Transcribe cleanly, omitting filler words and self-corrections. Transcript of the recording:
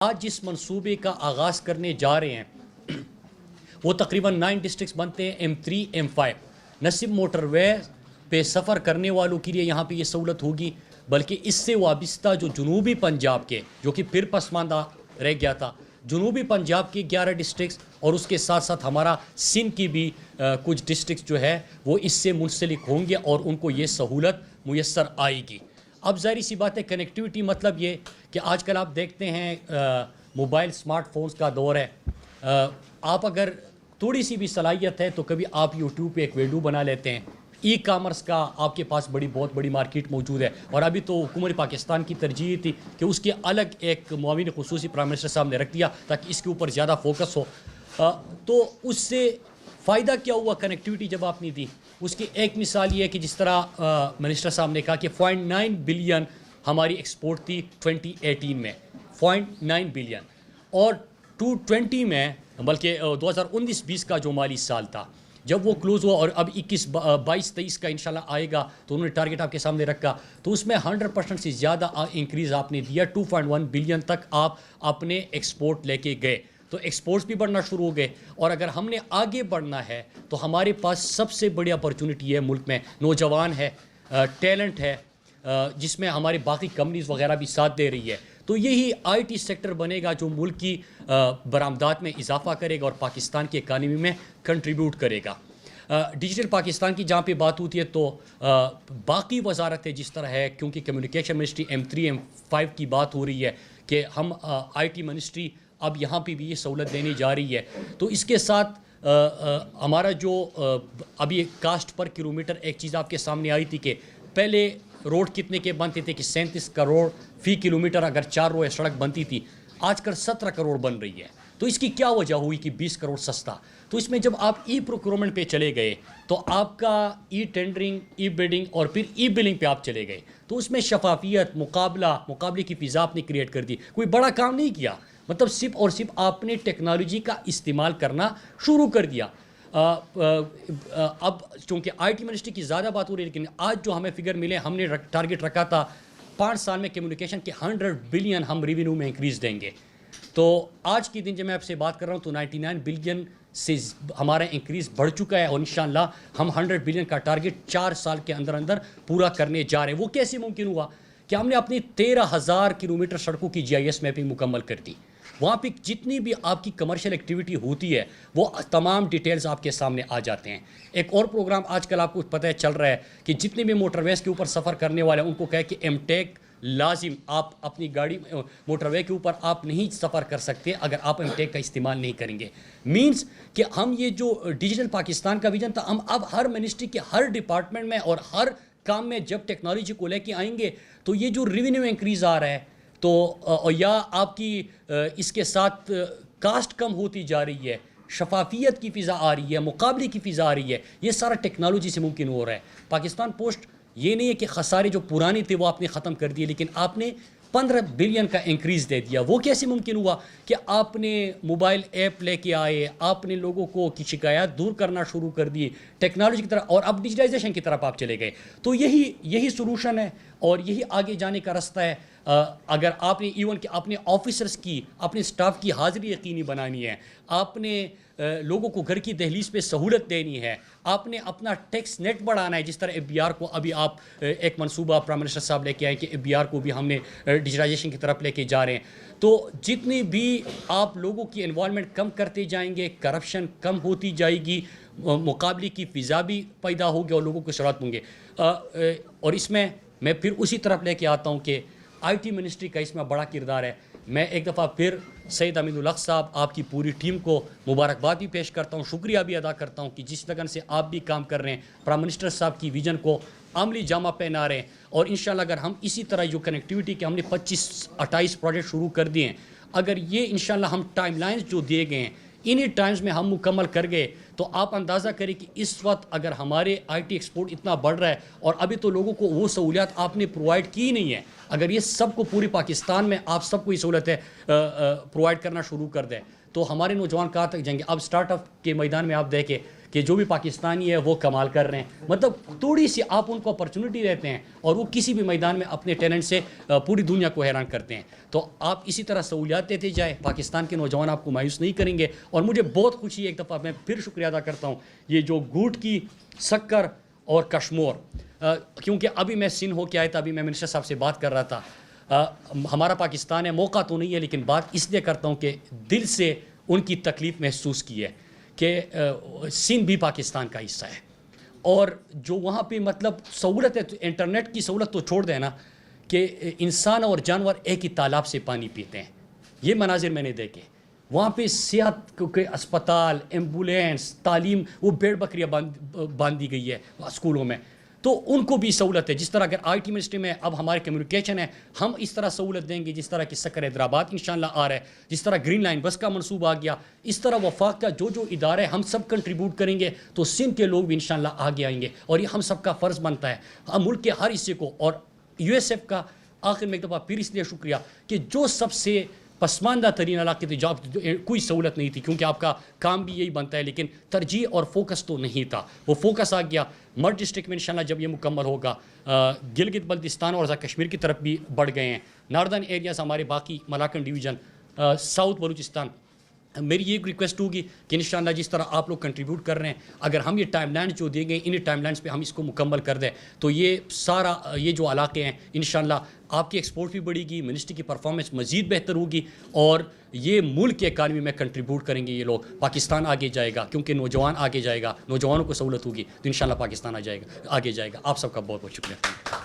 آج جس منصوبے کا آغاز کرنے جا رہے ہیں وہ تقریباً 9 ڈسٹرکٹس بنتے ہیں M3 M5. نہ صرف موٹر وے پہ سفر کرنے والوں کے لیے یہاں پہ یہ سہولت ہوگی بلکہ اس سے وابستہ جو جنوبی پنجاب کے جو کہ پھر پسماندہ رہ گیا تھا جنوبی پنجاب کے 11 ڈسٹرکٹس اور اس کے ساتھ ساتھ ہمارا سندھ کی بھی کچھ ڈسٹرکٹس جو ہے وہ اس سے منسلک ہوں گے اور ان کو یہ سہولت میسر آئے گی. اب ظاہری سی بات ہے کنیکٹیوٹی مطلب یہ کہ آج کل آپ دیکھتے ہیں موبائل سمارٹ فونز کا دور ہے. آپ اگر تھوڑی سی بھی صلاحیت ہے تو کبھی آپ یوٹیوب پہ ایک ویڈیو بنا لیتے ہیں. ای کامرس کا آپ کے پاس بہت بڑی مارکیٹ موجود ہے اور ابھی تو حکومت پاکستان کی ترجیح تھی کہ اس کے الگ ایک معاون خصوصی پرائم منسٹر صاحب نے رکھ دیا تاکہ اس کے اوپر زیادہ فوکس ہو. تو اس سے فائدہ کیا ہوا کنیکٹیوٹی جب آپ نے دی. اس کی ایک مثال یہ ہے کہ جس طرح منسٹر صاحب نے کہا کہ 0.9 بلین ہماری ایکسپورٹ تھی 2018 میں 0.9 بلین اور 220 میں بلکہ 2019-20 کا جو مالی سال تھا جب وہ کلوز ہوا اور اب 21-22-23 کا انشاءاللہ آئے گا تو انہوں نے ٹارگٹ آپ کے سامنے رکھا تو اس میں 100% سے زیادہ انکریز آپ نے دیا. 2.1 بلین تک آپ اپنے ایکسپورٹ لے کے گئے تو ایکسپورٹس بھی بڑھنا شروع ہو گئے. اور اگر ہم نے آگے بڑھنا ہے تو ہمارے پاس سب سے بڑی اپرچونٹی ہے ملک میں نوجوان ہے ٹیلنٹ ہے جس میں ہماری باقی کمپنیز وغیرہ بھی ساتھ دے رہی ہے. تو یہی آئی ٹی سیکٹر بنے گا جو ملک کی برآمدات میں اضافہ کرے گا اور پاکستان کی اکانومی میں کنٹریبیوٹ کرے گا. ڈیجیٹل پاکستان کی جہاں پہ بات ہوتی ہے تو باقی وزارت ہے جس طرح ہے کیونکہ کمیونیکیشن منسٹری M3 M5 کی بات ہو رہی ہے کہ ہم آئی ٹی منسٹری اب یہاں پہ بھی یہ سہولت دینے جا رہی ہے. تو اس کے ساتھ ہمارا جو ابھی کاسٹ پر کلومیٹر ایک چیز آپ کے سامنے آئی تھی کہ پہلے روڈ کتنے کے بنتے تھے کہ 37 کروڑ فی کلومیٹر اگر 4 روئے سڑک بنتی تھی آج کل 17 کروڑ بن رہی ہے. تو اس کی کیا وجہ ہوئی کہ 20 کروڑ سستا. تو اس میں جب آپ ای پروکیورمنٹ پہ چلے گئے تو آپ کا ای ٹینڈرنگ ای بیڈنگ اور پھر ای بلنگ پہ آپ چلے گئے تو اس میں شفافیت مقابلے کی فضا آپ نے کریٹ کر دی. کوئی بڑا کام نہیں کیا مطلب صرف اور صرف آپ نے ٹیکنالوجی کا استعمال کرنا شروع کر دیا. اب چونکہ آئی ٹی منسٹری کی زیادہ بات ہو رہی ہے لیکن آج جو ہمیں فگر ملے ہم نے ٹارگٹ رکھا تھا 5 سال میں کمیونیکیشن کے 100 بلین ہم ریونیو میں انکریز دیں گے. تو آج کی دن جب میں آپ سے بات کر رہا ہوں تو 99 بلین سے ہمارا انکریز بڑھ چکا ہے اور انشاءاللہ ہم 100 بلین کا ٹارگٹ 4 سال کے اندر پورا کرنے جا رہے ہیں. وہ کیسے ممکن ہوا کہ ہم نے اپنی 13,000 کلومیٹر سڑکوں کی GIS میپنگ مکمل کر دی. وہاں پہ جتنی بھی آپ کی کمرشل ایکٹیویٹی ہوتی ہے وہ تمام ڈیٹیلز آپ کے سامنے آ جاتے ہیں. ایک اور پروگرام آج کل آپ کو پتہ ہے چل رہا ہے کہ جتنے بھی موٹر ویز کے اوپر سفر کرنے والے ہیں ان کو کہے کہ M-Tech لازم آپ اپنی گاڑی موٹر وے کے اوپر آپ نہیں سفر کر سکتے اگر آپ M-Tech کا استعمال نہیں کریں گے. مینس کہ ہم یہ جو ڈیجیٹل پاکستان کا ویژن تھا ہم اب ہر منسٹری کے ہر ڈپارٹمنٹ میں اور ہر کام میں جب ٹیکنالوجی کو لے کے آئیں گے تو یہ جو ریونیو انکریز آ رہا ہے تو یا آپ کی اس کے ساتھ کاسٹ کم ہوتی جا رہی ہے شفافیت کی فضا آ رہی ہے مقابلے کی فضا آ رہی ہے یہ سارا ٹیکنالوجی سے ممکن ہو رہا ہے. پاکستان پوسٹ یہ نہیں ہے کہ خسارے جو پرانے تھے وہ آپ نے ختم کر دیے لیکن آپ نے 15 بلین کا انکریز دے دیا. وہ کیسے ممکن ہوا کہ آپ نے موبائل ایپ لے کے آئے آپ نے لوگوں کو کی شکایات دور کرنا شروع کر دی ٹیکنالوجی کی طرف اور اب ڈیجیٹائزیشن کی طرف آپ چلے گئے. تو یہی سولوشن ہے اور یہی آگے جانے کا رستہ ہے. اگر آپ نے ایون کہ اپنے آفیسرز کی اپنے سٹاف کی حاضری یقینی بنانی ہے آپ نے لوگوں کو گھر کی دہلیز پہ سہولت دینی ہے آپ نے اپنا ٹیکس نیٹ بڑھانا ہے. جس طرح FBR کو ابھی آپ ایک منصوبہ پرائم منسٹر صاحب لے کے آئے کہ FBR کو بھی ہم نے ڈیجیٹائزیشن کی طرف لے کے جا رہے ہیں. تو جتنی بھی آپ لوگوں کی انوالومنٹ کم کرتے جائیں گے کرپشن کم ہوتی جائے گی مقابلے کی فضا بھی پیدا ہوگی اور لوگوں کو سہولت ہوں گے. اور اس میں پھر اسی طرف لے کے آتا ہوں کہ آئی ٹی منسٹری کا اس میں بڑا کردار ہے. میں ایک دفعہ پھر سید امین الحق صاحب آپ کی پوری ٹیم کو مبارکباد بھی پیش کرتا ہوں شکریہ بھی ادا کرتا ہوں کہ جس لگن سے آپ بھی کام کر رہے ہیں پرائم منسٹر صاحب کی ویژن کو عملی جامہ پہنا رہے ہیں. اور انشاءاللہ اگر ہم اسی طرح جو کنیکٹیوٹی کے ہم نے 25-28 پروجیکٹ شروع کر دیے ہیں اگر یہ انشاءاللہ ہم ٹائم لائنز جو دیے گئے ہیں انہی ٹائمز میں ہم مکمل کر گئے تو آپ اندازہ کریں کہ اس وقت اگر ہمارے آئی ٹی ایکسپورٹ اتنا بڑھ رہا ہے اور ابھی تو لوگوں کو وہ سہولیات آپ نے پرووائڈ کی نہیں ہے اگر یہ سب کو پوری پاکستان میں آپ سب کو یہ سہولت ہے پرووائڈ کرنا شروع کر دیں تو ہمارے نوجوان کہاں تک جائیں گے. اب سٹارٹ اپ کے میدان میں آپ دیکھیں کہ جو بھی پاکستانی ہے وہ کمال کر رہے ہیں. مطلب تھوڑی سی آپ ان کو اپرچونٹی دیتے ہیں اور وہ کسی بھی میدان میں اپنے ٹیلنٹ سے پوری دنیا کو حیران کرتے ہیں. تو آپ اسی طرح سہولیات دیتے جائیں, پاکستان کے نوجوان آپ کو مایوس نہیں کریں گے. اور مجھے بہت خوشی ہے, ایک دفعہ میں پھر شکریہ ادا کرتا ہوں یہ جو گوٹ کی, سکر اور کشمور, کیونکہ ابھی میں سندھ ہو کے آیا تھا, ابھی میں منسٹر صاحب سے بات کر رہا تھا. ہمارا پاکستان ہے, موقع تو نہیں ہے, لیکن بات اس لیے کرتا ہوں کہ دل سے ان کی تکلیف محسوس کی ہے کہ سندھ بھی پاکستان کا حصہ ہے. اور جو وہاں پہ مطلب سہولت ہے, انٹرنیٹ کی سہولت تو چھوڑ دیں نا, کہ انسان اور جانور ایک ہی تالاب سے پانی پیتے ہیں. یہ مناظر میں نے دیکھے. وہاں پہ صحت کے اسپتال, ایمبولینس, تعلیم, وہ بھیڑ بکریاں باندھ دی گئی ہے اسکولوں میں. تو ان کو بھی سہولت ہے. جس طرح اگر آئی ٹی منسٹری میں اب ہمارے کمیونیکیشن ہے, ہم اس طرح سہولت دیں گے جس طرح کہ سکر حیدرآباد انشاءاللہ آ رہا ہے, جس طرح گرین لائن بس کا منصوبہ آ گیا, اس طرح وفاق کا جو ادارے ہم سب کنٹریبیوٹ کریں گے تو سندھ کے لوگ بھی انشاءاللہ آگے آئیں گے. اور یہ ہم سب کا فرض بنتا ہے, ہم ملک کے ہر حصے کو. اور یو ایس ایف کا آخر میں ایک دفعہ پھر اس لیے شکریہ کہ جو سب سے پسماندہ ترین علاقے تھے جہاں کوئی سہولت نہیں تھی, کیونکہ آپ کا کام بھی یہی بنتا ہے, لیکن ترجیح اور فوکس تو نہیں تھا. وہ فوکس آ گیا. مرڈ ڈسٹرکٹ میں انشاءاللہ جب یہ مکمل ہوگا, گلگت بلتستان اور کشمیر کی طرف بھی بڑھ گئے ہیں. ناردرن ایریاز ہمارے باقی ملاکنڈ ڈویژن, ساؤتھ بلوچستان. میری یہ ریکویسٹ ہوگی کہ انشاءاللہ جس طرح آپ لوگ کنٹریبیوٹ کر رہے ہیں, اگر ہم یہ ٹائم لائن جو دیں گے, ان ٹائم لائنس پہ ہم اس کو مکمل کر دیں تو یہ سارا یہ جو علاقے ہیں انشاءاللہ آپ کی ایکسپورٹ بھی بڑھے گی, منسٹری کی پرفارمنس مزید بہتر ہوگی, اور یہ ملک کے اکانومی میں کنٹریبیوٹ کریں گے یہ لوگ. پاکستان آگے جائے گا کیونکہ نوجوان آگے جائے گا, نوجوانوں کو سہولت ہوگی تو انشاءاللہ پاکستان آگے جائے گا. آپ سب کا بہت بہت شکریہ.